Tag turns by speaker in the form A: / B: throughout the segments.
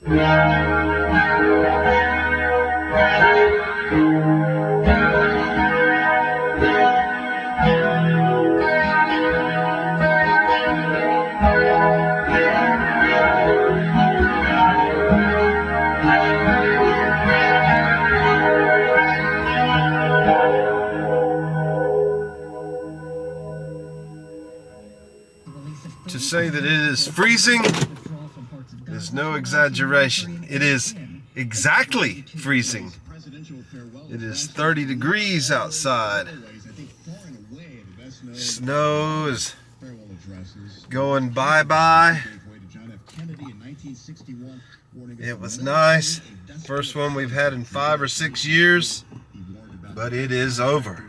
A: To say that it is freezing is no exaggeration. It is exactly freezing. It is 30 degrees outside. Snow is going bye-bye. It was nice. First one we've had in 5 or 6 years, but it is over.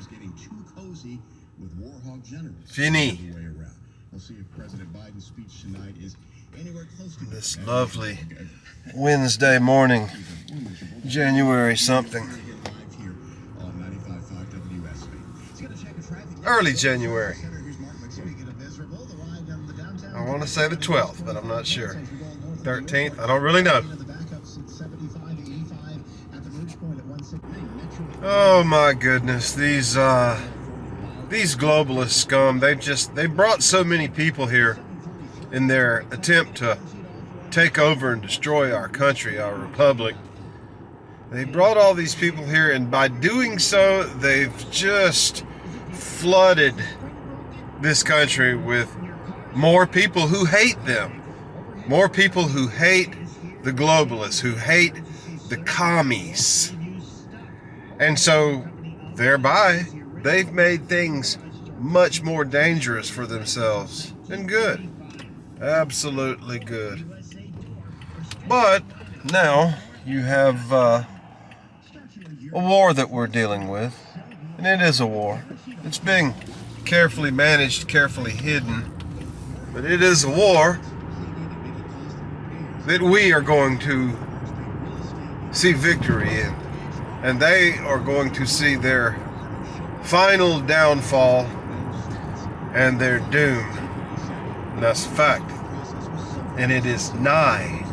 A: Fini. This lovely Wednesday morning, January something. Early January. I want to say the 12th, but I'm not sure. 13th, I don't really know. Oh my goodness, these globalist scum, they brought so many people here in their attempt to take over and destroy our country, our republic. They brought all these people here, and by doing so, they've just flooded this country with more people who hate them. More people who hate the globalists, who hate the commies. And so, thereby, they've made things much more dangerous for themselves. And good. Absolutely good. But now you have a war that we're dealing with. And it is a war. It's being carefully managed, carefully hidden. But it is a war that we are going to see victory in. And they are going to see their final downfall and their doom. And that's a fact. And it is nigh.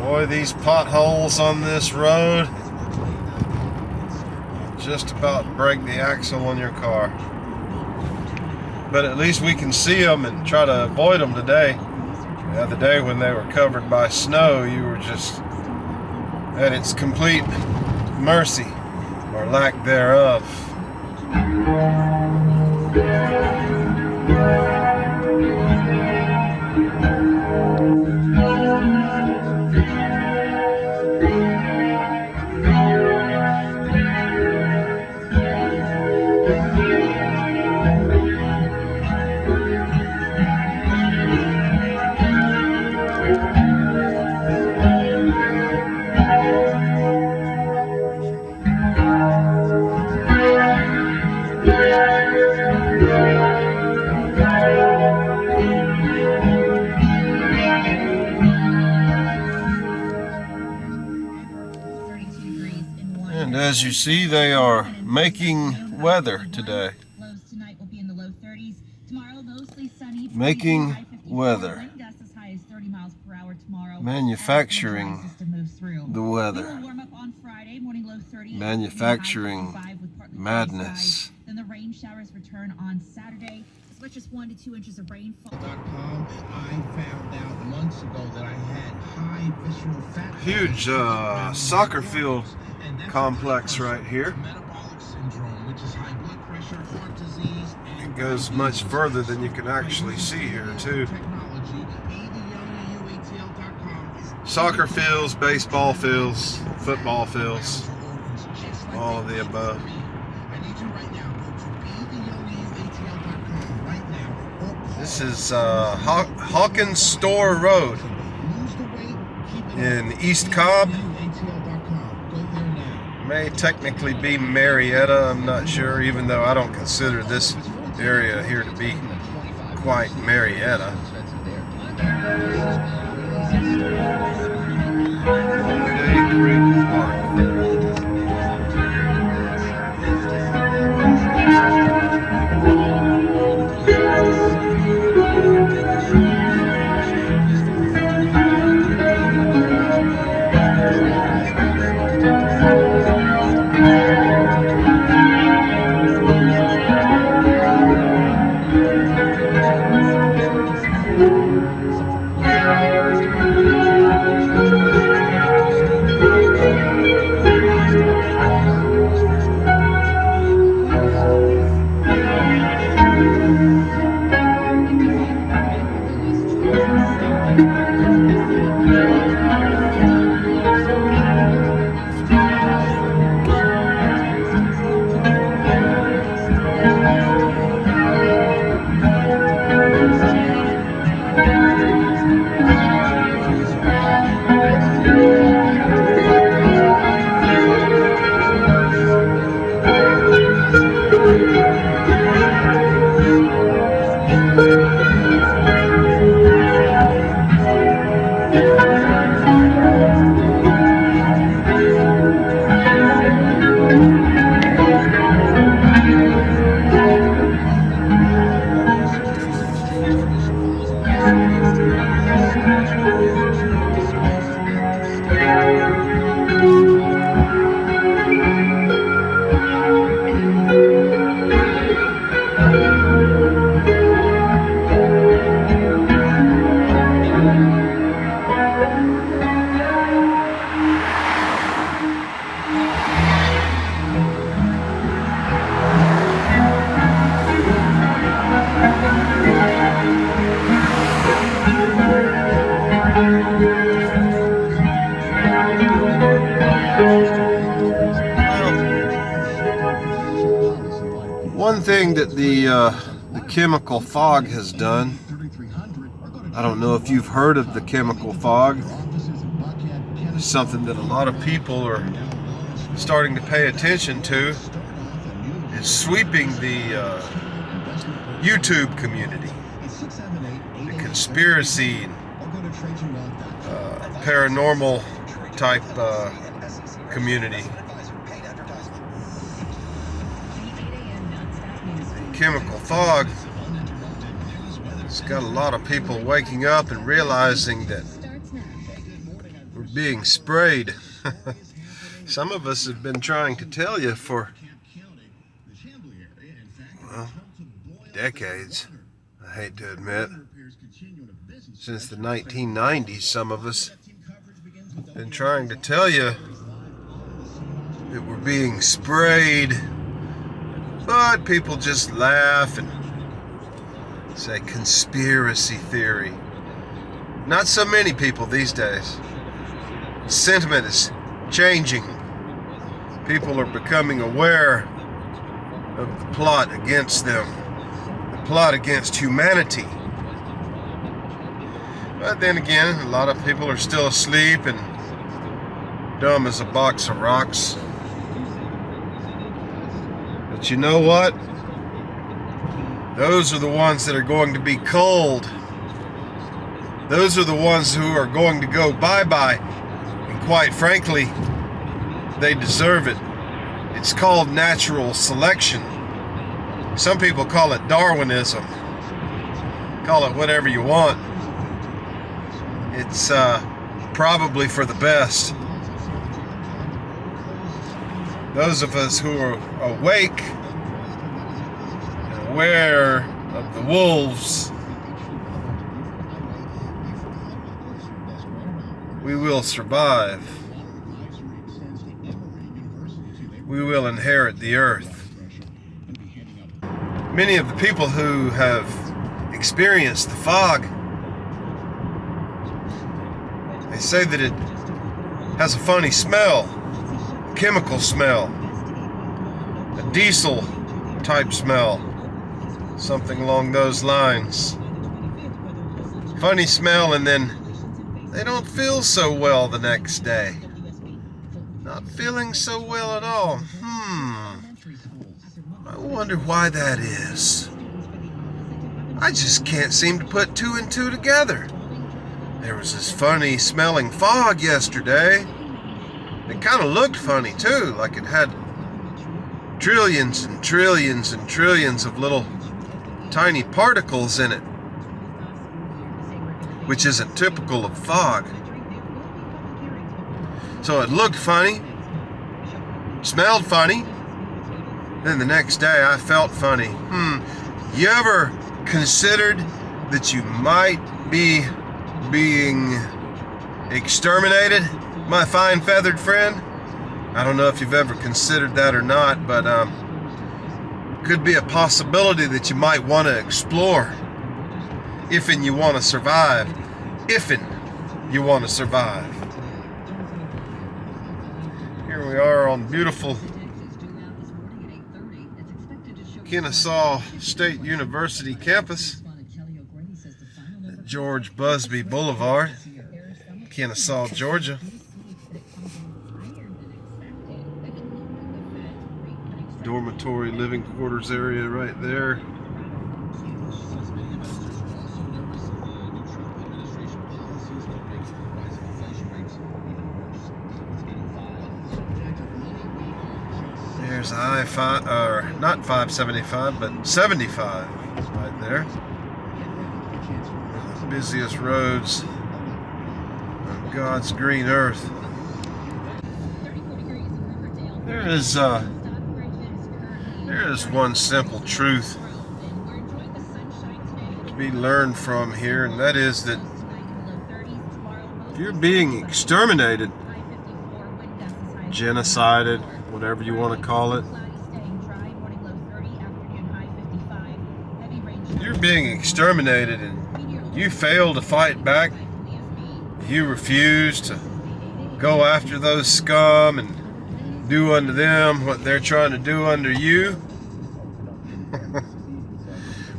A: Boy, these potholes on this road just about break the axle on your car. But at least we can see them and try to avoid them today. The other day when they were covered by snow, you were just at its complete mercy, or lack thereof. And as you see, they are making weather today. Making weather. Manufacturing the weather. Manufacturing madness.
B: Then the rain showers return on Saturday. With just 1 to 2 inches of rainfall.
C: I found out months ago that I had high visceral fat.
A: Huge soccer field complex right here.
C: Metabolic syndrome, which is high blood pressure, heart disease.
A: It goes much further than you can actually see here too. Soccer fields, baseball fields, football fields, all of the above. This is Hawkins Store Road in East Cobb. may technically be Marietta, I'm not sure, even though I don't consider this area here to be quite Marietta. Muscogee Creek Park. One thing that the chemical fog has done, I don't know if you've heard of the chemical fog. It's something that a lot of people are starting to pay attention to. It's sweeping the YouTube community, the conspiracy, paranormal type community. Chemical fog has got a lot of people waking up and realizing that we're being sprayed. Some of us have been trying to tell you for, well, decades, I hate to admit. Since the 1990s, some of us have been trying to tell you that we're being sprayed. But people just laugh and say conspiracy theory. Not so many people these days. Sentiment is changing. People are becoming aware of the plot against them, the plot against humanity. But then again, a lot of people are still asleep and dumb as a box of rocks. But you know what? Those are the ones that are going to be cold. Those are the ones who are going to go bye-bye. And quite frankly, they deserve it. It's called natural selection. Some people call it Darwinism. Call it whatever you want. It's probably for the best. Those of us who are awake and aware of the wolves, we will survive. We will inherit the earth. Many of the people who have experienced the fog, they say that it has a funny smell, a chemical smell, a diesel type smell, something along those lines. Funny smell, and then they don't feel so well the next day. Not feeling so well at all. I wonder why that is. I just can't seem to put two and two together. There was this funny smelling fog yesterday. It kind of looked funny too, like it had trillions and trillions and trillions of little tiny particles in it, which isn't typical of fog. So it looked funny, smelled funny, then the next day I felt funny. You ever considered that you might be being exterminated, my fine feathered friend? I don't know if you've ever considered that or not, but could be a possibility that you might want to explore if and you want to survive. If and you want to survive. Here we are on beautiful Kennesaw State University campus at George Busby Boulevard, Kennesaw, Georgia. Dormitory living quarters area right there. There's I-5, or not 575, but 75 right there. One of the busiest roads on God's green earth. There is one simple truth to be learned from here, and that is that if you're being exterminated, genocided, whatever you want to call it, you're being exterminated and you fail to fight back, you refuse to go after those scum and do unto them what they're trying to do unto you,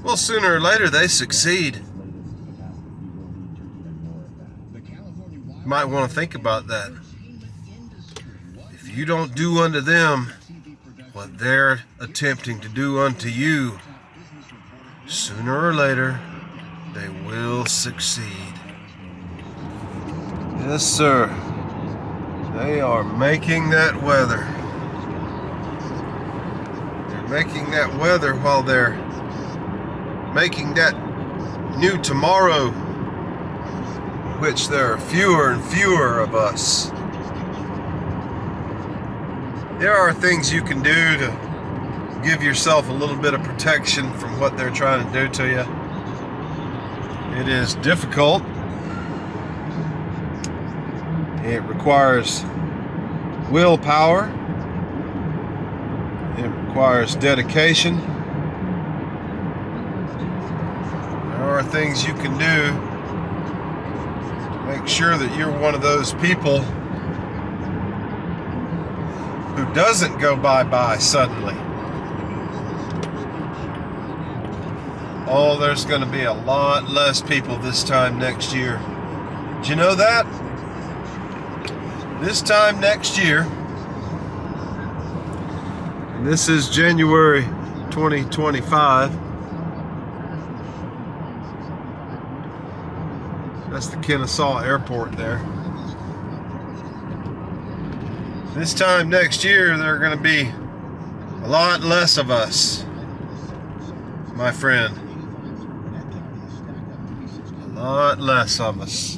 A: well, sooner or later they succeed. You might want to think about that. If you don't do unto them what they're attempting to do unto you, sooner or later they will succeed. Yes, sir. They are making that weather. They're making that weather while they're making that new tomorrow, which there are fewer and fewer of us. There are things you can do to give yourself a little bit of protection from what they're trying to do to you. It is difficult. It requires willpower. It requires dedication. There are things you can do to make sure that you're one of those people who doesn't go bye-bye suddenly. Oh, there's going to be a lot less people this time next year. Did you know that? This time next year, and this is January 2025, that's the Kennesaw Airport there. This time next year, there are going to be a lot less of us, my friend. A lot less of us.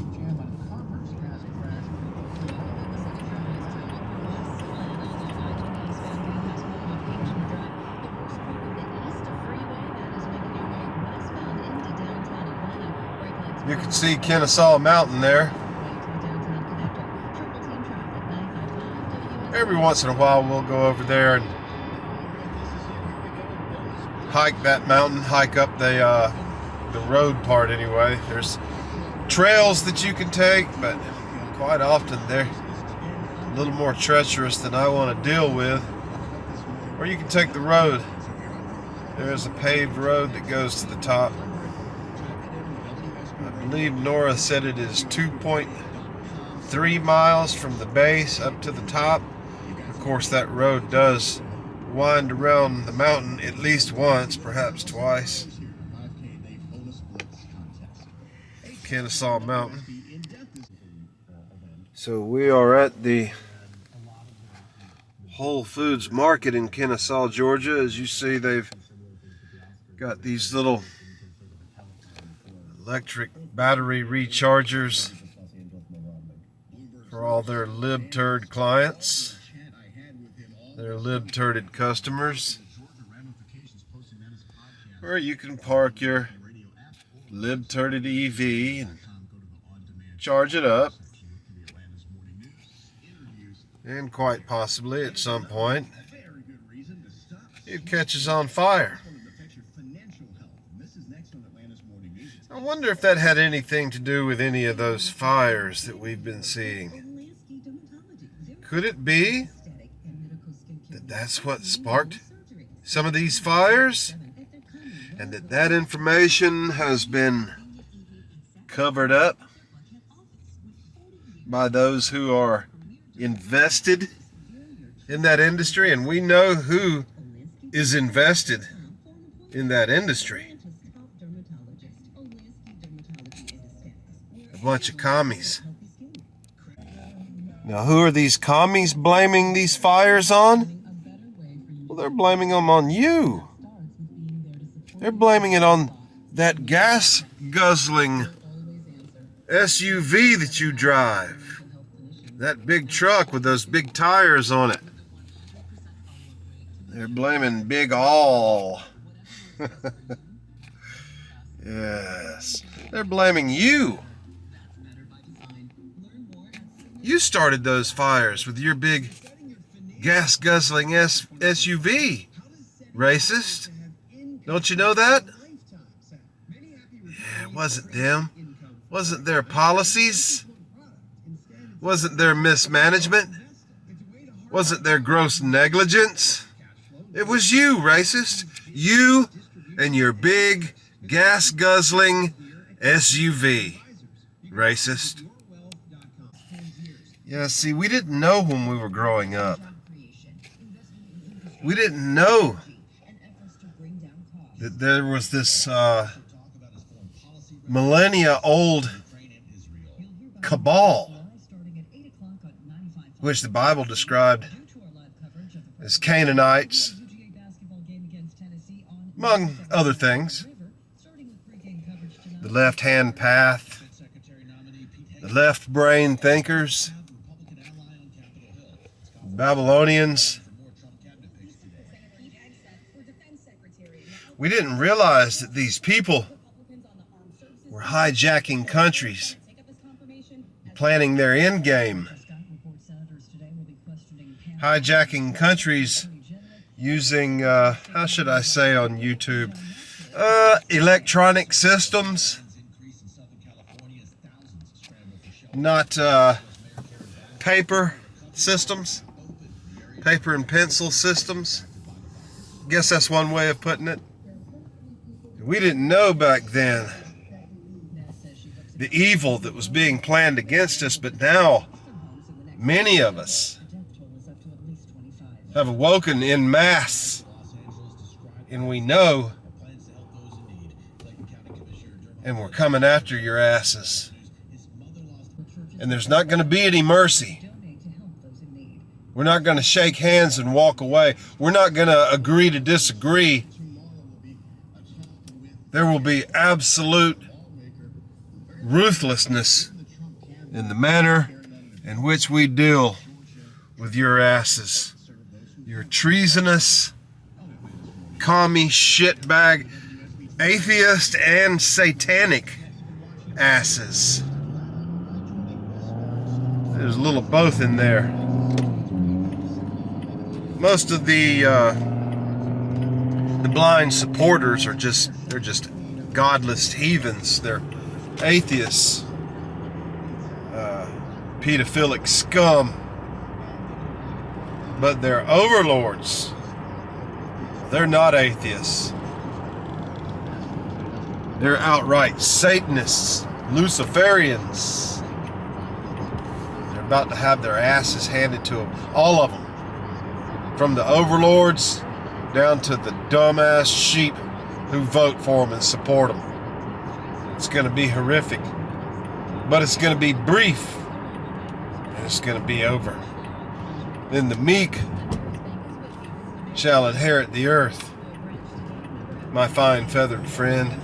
A: You can see Kennesaw Mountain there. Every once in a while we'll go over there and hike that mountain, hike up the road part anyway. There's trails that you can take, but quite often they're a little more treacherous than I want to deal with. Or you can take the road. There's a paved road that goes to the top. I believe Nora said it is 2.3 miles from the base up to the top. course, that road does wind around the mountain at least once, perhaps twice. Kennesaw Mountain. So we are at the Whole Foods Market in Kennesaw, Georgia. As you see, they've got these little electric battery rechargers for all their libturd clients, their libturded customers, where you can park your libturded EV and charge it up, and quite possibly at some point it catches on fire. I wonder if that had anything to do with any of those fires that we've been seeing. Could it be that that's what sparked some of these fires, and that information has been covered up by those who are invested in that industry? And we know who is invested in that industry. A bunch of commies. Now, who are these commies blaming these fires on? Well, they're blaming them on you. They're blaming it on that gas-guzzling SUV that you drive. That big truck with those big tires on it. They're blaming Big All. Yes. They're blaming you. You started those fires with your big gas-guzzling SUV, racist. Don't you know that? Yeah, it wasn't them. Wasn't their policies? Wasn't their mismanagement? Wasn't their gross negligence? It was you, racist. You and your big gas-guzzling SUV, racist. Yeah, see, we didn't know when we were growing up. We didn't know that there was this millennia-old cabal, which the Bible described as Canaanites, among other things. The left-hand path, the left-brain thinkers, Babylonians. We didn't realize that these people were hijacking countries, planning their end game, hijacking countries using, how should I say on YouTube, electronic systems, not paper systems, paper and pencil systems. Guess that's one way of putting it. We didn't know back then the evil that was being planned against us, but now many of us have awoken en masse, and we know, and we're coming after your asses. And there's not going to be any mercy. We're not going to shake hands and walk away. We're not going to agree to disagree. There will be absolute ruthlessness in the manner in which we deal with your asses. Your treasonous, commie, shitbag, atheist, and satanic asses. There's a little both in there. Most of the blind supporters are just godless heathens. They're atheists, pedophilic scum. But they're overlords. They're not atheists. They're outright Satanists, Luciferians. They're about to have their asses handed to them. All of them. from the overlords down to the dumbass sheep who vote for them and support them. It's going to be horrific, but it's going to be brief, and it's going to be over. Then the meek shall inherit the earth, my fine feathered friend.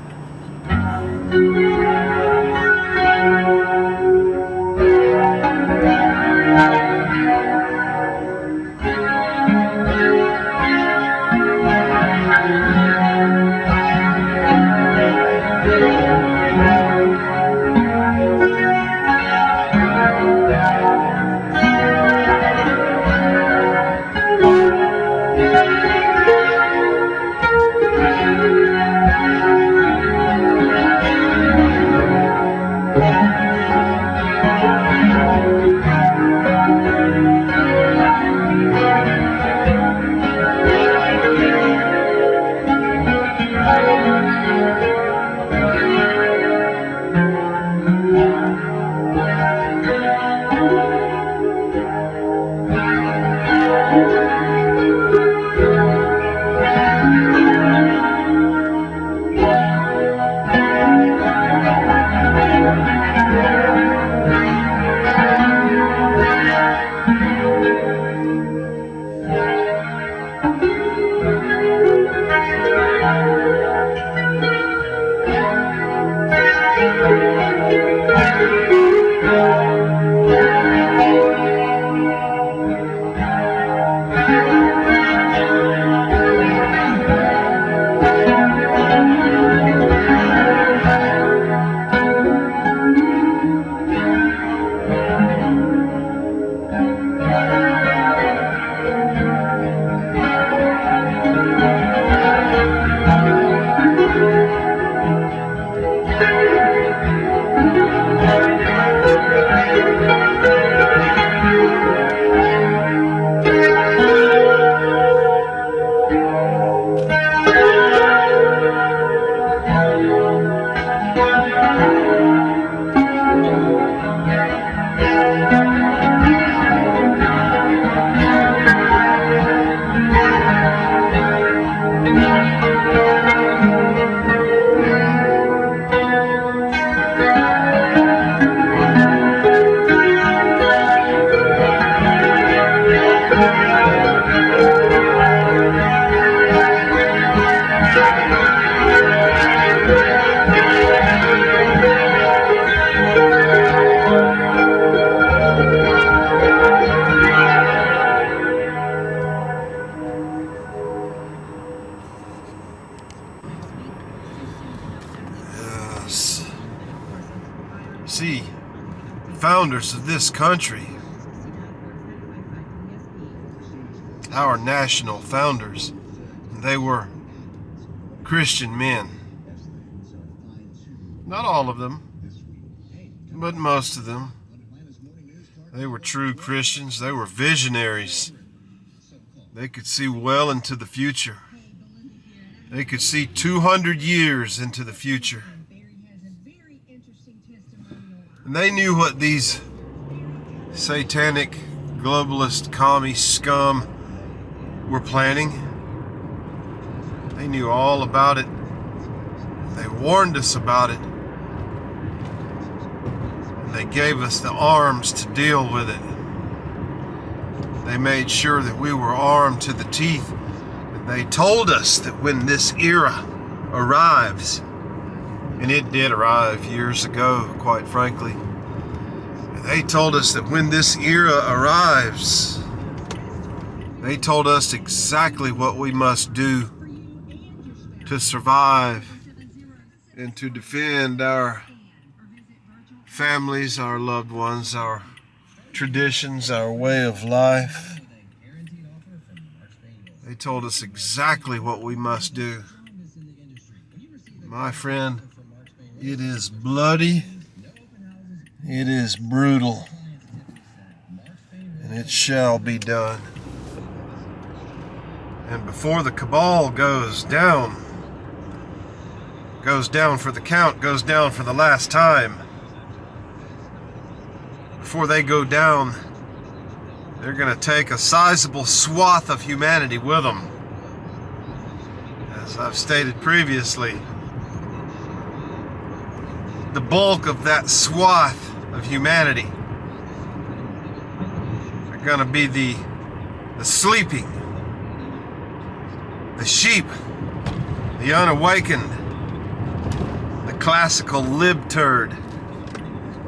A: See, founders of this country, our national founders, they were Christian men. Not all of them, but most of them. They were true Christians. They were visionaries. They could see well into the future. They could see 200 years into the future. And they knew what these satanic, globalist, commie scum were planning. They knew all about it. They warned us about it. And they gave us the arms to deal with it. They made sure that we were armed to the teeth. And they told us that when this era arrives, and it did arrive years ago, quite frankly. They told us that when this era arrives, they told us exactly what we must do to survive and to defend our families, our loved ones, our traditions, our way of life. They told us exactly what we must do. My friend, it is bloody, it is brutal, and it shall be done. And before the cabal goes down for the count, goes down for the last time, before they go down They're going to take a sizable swath of humanity with them. As I've stated previously, the bulk of that swath of humanity are going to be the sleeping, the sheep, the unawakened, the classical libturd,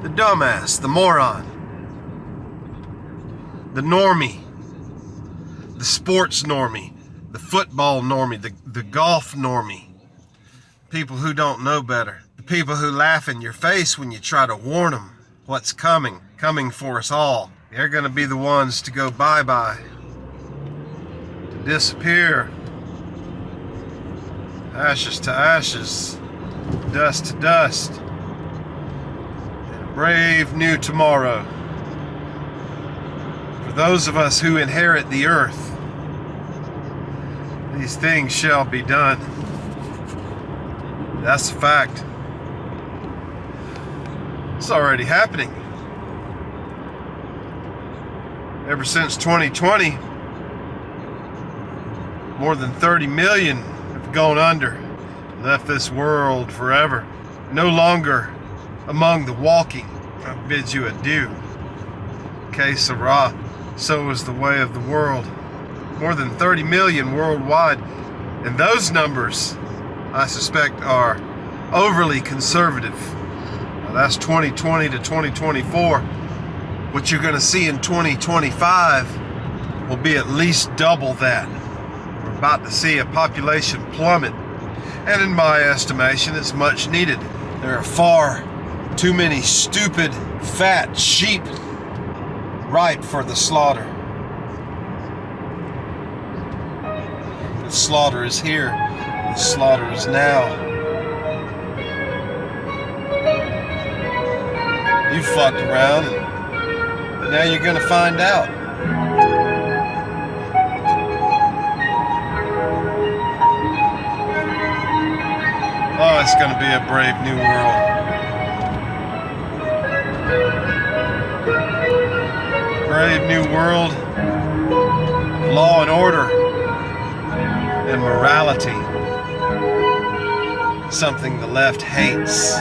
A: the dumbass, the moron, the normie, the sports normie, the football normie, the golf normie, people who don't know better, the people who laugh in your face when you try to warn them what's coming for us all. They're going to be the ones to go bye-bye, to disappear, ashes to ashes, dust to dust, and a brave new tomorrow for those of us who inherit the earth. These things shall be done. That's a fact. It's already happening. Ever since 2020, more than 30 million have gone under, left this world forever. No longer among the walking. I bid you adieu. Que sera, so is the way of the world. More than 30 million worldwide, and those numbers, I suspect, are overly conservative. Now, that's 2020 to 2024. What you're going to see in 2025 will be at least double that. We're about to see a population plummet, and in my estimation, it's much needed. There are far too many stupid, fat sheep ripe for the slaughter. The slaughter is here. The slaughter is now. You fucked around, and now you're gonna find out. Oh, it's gonna be a brave new world. Brave new world of law and order and morality. Something the left hates.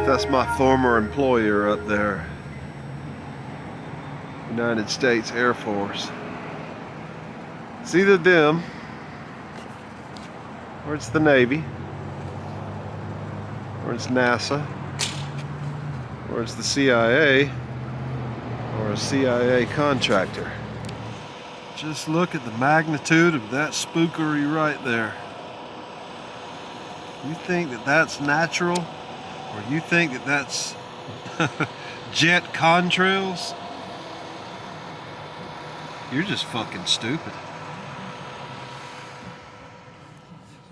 A: That's my former employer up there, United States Air Force. It's either them, or it's the Navy, or it's NASA, or it's the CIA, or a CIA contractor. Just look at the magnitude of that spookery right there. You think that that's natural? Or you think that that's jet contrails? You're just fucking stupid.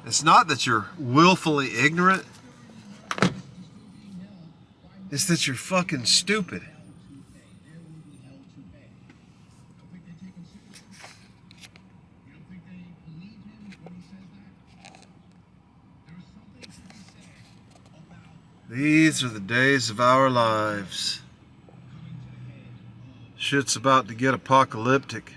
A: It's not that you're willfully ignorant. It's that you're fucking stupid. These are the days of our lives. Shit's about to get apocalyptic.